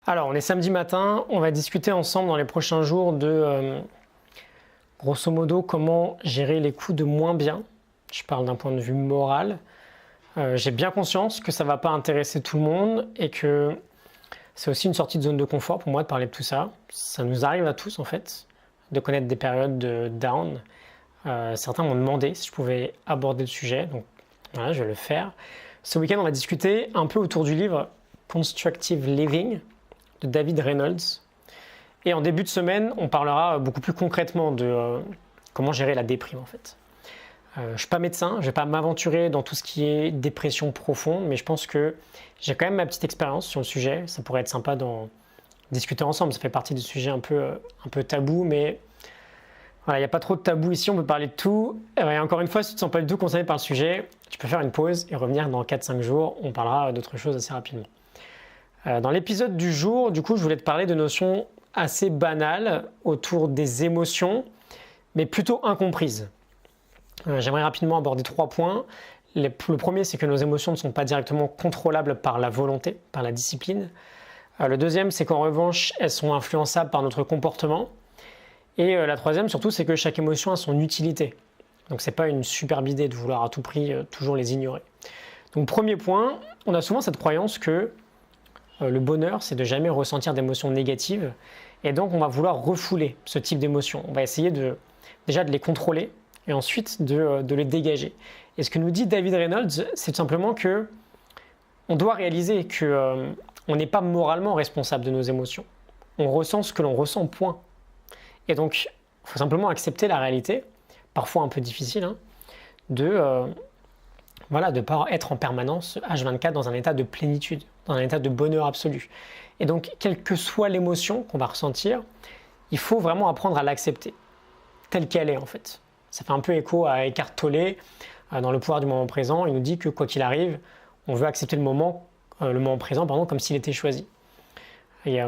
Alors, on est samedi matin, on va discuter ensemble dans les prochains jours de, grosso modo, comment gérer les coups de moins bien. Je parle d'un point de vue moral. J'ai bien conscience que ça ne va pas intéresser tout le monde et que c'est aussi une sortie de zone de confort pour moi de parler de tout ça. Ça nous arrive à tous en fait, de connaître des périodes de down. Certains m'ont demandé si je pouvais aborder le sujet, donc voilà, je vais le faire. Ce week-end, on va discuter un peu autour du livre Constructive Living de David Reynolds. Et en début de semaine, on parlera beaucoup plus concrètement de comment gérer la déprime en fait. Je ne suis pas médecin, je ne vais pas m'aventurer dans tout ce qui est dépression profonde, mais je pense que j'ai quand même ma petite expérience sur le sujet. Ça pourrait être sympa d'en discuter ensemble. Ça fait partie du sujet un peu tabou, mais voilà, il n'y a pas trop de tabou ici, on peut parler de tout. Et encore une fois, si tu ne te sens pas du tout concerné par le sujet, tu peux faire une pause et revenir dans 4-5 jours. On parlera d'autres choses assez rapidement. Dans l'épisode du jour, du coup, je voulais te parler de notions assez banales autour des émotions, mais plutôt incomprises. J'aimerais rapidement aborder 3 points. Le premier, c'est que nos émotions ne sont pas directement contrôlables par la volonté, par la discipline. Le deuxième, c'est qu'en revanche, elles sont influençables par notre comportement. Et la troisième, surtout, c'est que chaque émotion a son utilité. Donc, ce n'est pas une superbe idée de vouloir à tout prix toujours les ignorer. Donc, premier point, on a souvent cette croyance que le bonheur, c'est de jamais ressentir d'émotions négatives. Et donc, on va vouloir refouler ce type d'émotions. On va essayer déjà de les contrôler et ensuite de les dégager. Et ce que nous dit David Reynolds, c'est tout simplement que on doit réaliser qu'on n'est pas moralement responsable de nos émotions. On ressent ce que l'on ressent, point. Et donc, il faut simplement accepter la réalité, parfois un peu difficile, de ne pas être en permanence H24 dans un état de plénitude, dans un état de bonheur absolu. Et donc, quelle que soit l'émotion qu'on va ressentir, il faut vraiment apprendre à l'accepter, telle qu'elle est en fait. Ça fait un peu écho à Eckhart Tolle, dans Le pouvoir du moment présent. Il nous dit que quoi qu'il arrive, on veut accepter le moment présent comme s'il était choisi. Et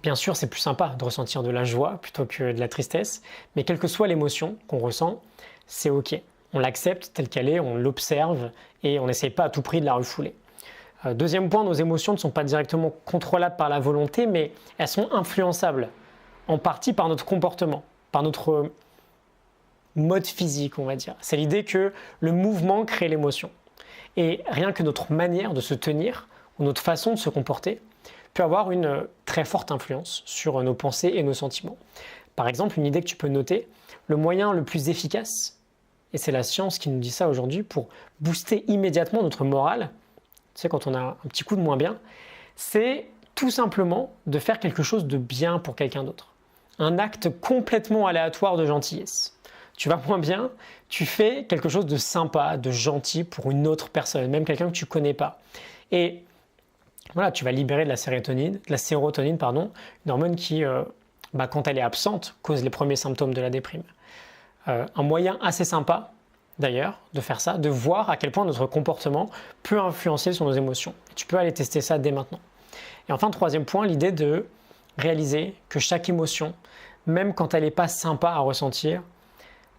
bien sûr, c'est plus sympa de ressentir de la joie plutôt que de la tristesse, mais quelle que soit l'émotion qu'on ressent, c'est ok. On l'accepte telle qu'elle est, on l'observe et on n'essaye pas à tout prix de la refouler. Deuxième point, nos émotions ne sont pas directement contrôlables par la volonté, mais elles sont influençables en partie par notre comportement, par notre mode physique, on va dire. C'est l'idée que le mouvement crée l'émotion. Et rien que notre manière de se tenir ou notre façon de se comporter peut avoir une très forte influence sur nos pensées et nos sentiments. Par exemple, une idée que tu peux noter, le moyen le plus efficace, et c'est la science qui nous dit ça aujourd'hui, pour booster immédiatement notre morale, tu sais, quand on a un petit coup de moins bien, c'est tout simplement de faire quelque chose de bien pour quelqu'un d'autre. Un acte complètement aléatoire de gentillesse. Tu vas moins bien, tu fais quelque chose de sympa, de gentil pour une autre personne, même quelqu'un que tu ne connais pas. Et voilà, tu vas libérer de la sérotonine, une hormone qui, quand elle est absente, cause les premiers symptômes de la déprime. Un moyen assez sympa, d'ailleurs, de faire ça, de voir à quel point notre comportement peut influencer sur nos émotions. Tu peux aller tester ça dès maintenant. Et enfin, troisième point, l'idée de réaliser que chaque émotion, même quand elle n'est pas sympa à ressentir,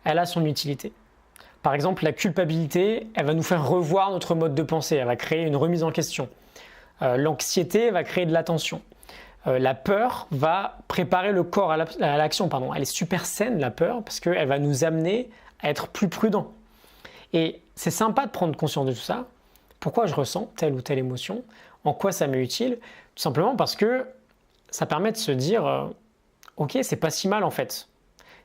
elle a son utilité. Par exemple, la culpabilité, elle va nous faire revoir notre mode de pensée, elle va créer une remise en question. L'anxiété va créer de l'attention. La peur va préparer le corps à l'action. Elle est super saine, la peur, parce qu'elle va nous amener à être plus prudents. Et c'est sympa de prendre conscience de tout ça. Pourquoi je ressens telle ou telle émotion? En quoi ça m'est utile? Tout simplement parce que ça permet de se dire ok, c'est pas si mal en fait.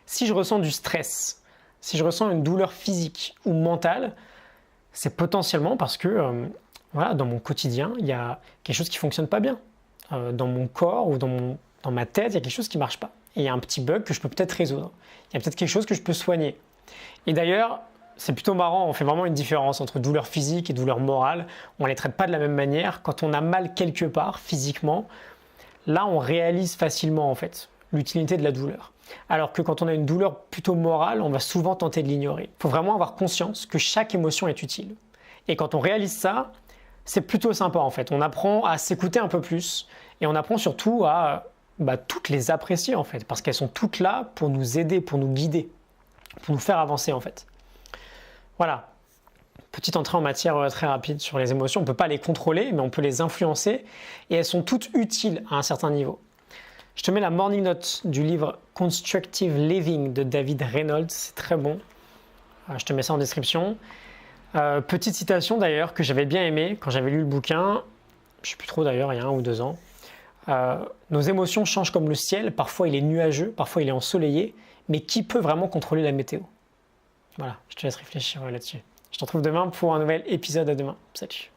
Si je ressens du stress, si je ressens une douleur physique ou mentale, c'est potentiellement parce que dans mon quotidien, il y a quelque chose qui ne fonctionne pas bien. Dans mon corps ou dans ma tête, il y a quelque chose qui ne marche pas. Et il y a un petit bug que je peux peut-être résoudre. Il y a peut-être quelque chose que je peux soigner. Et d'ailleurs, c'est plutôt marrant, on fait vraiment une différence entre douleur physique et douleur morale. On ne les traite pas de la même manière. Quand on a mal quelque part, physiquement, là, on réalise facilement en fait l'utilité de la douleur. Alors que quand on a une douleur plutôt morale, on va souvent tenter de l'ignorer. Il faut vraiment avoir conscience que chaque émotion est utile. Et quand on réalise ça, c'est plutôt sympa en fait. On apprend à s'écouter un peu plus et on apprend surtout à toutes les apprécier en fait, parce qu'elles sont toutes là pour nous aider, pour nous guider, pour nous faire avancer en fait. Voilà. Petite entrée en matière très rapide sur les émotions. On ne peut pas les contrôler, mais on peut les influencer et elles sont toutes utiles à un certain niveau. Je te mets la morning note du livre Constructive Living de David Reynolds, c'est très bon. Je te mets ça en description. Petite citation d'ailleurs que j'avais bien aimée quand j'avais lu le bouquin, je ne sais plus trop d'ailleurs, il y a 1 ou 2 ans. Nos émotions changent comme le ciel, parfois il est nuageux, parfois il est ensoleillé, mais qui peut vraiment contrôler la météo? Voilà, je te laisse réfléchir là-dessus. Je te retrouve demain pour un nouvel épisode. À demain. Salut.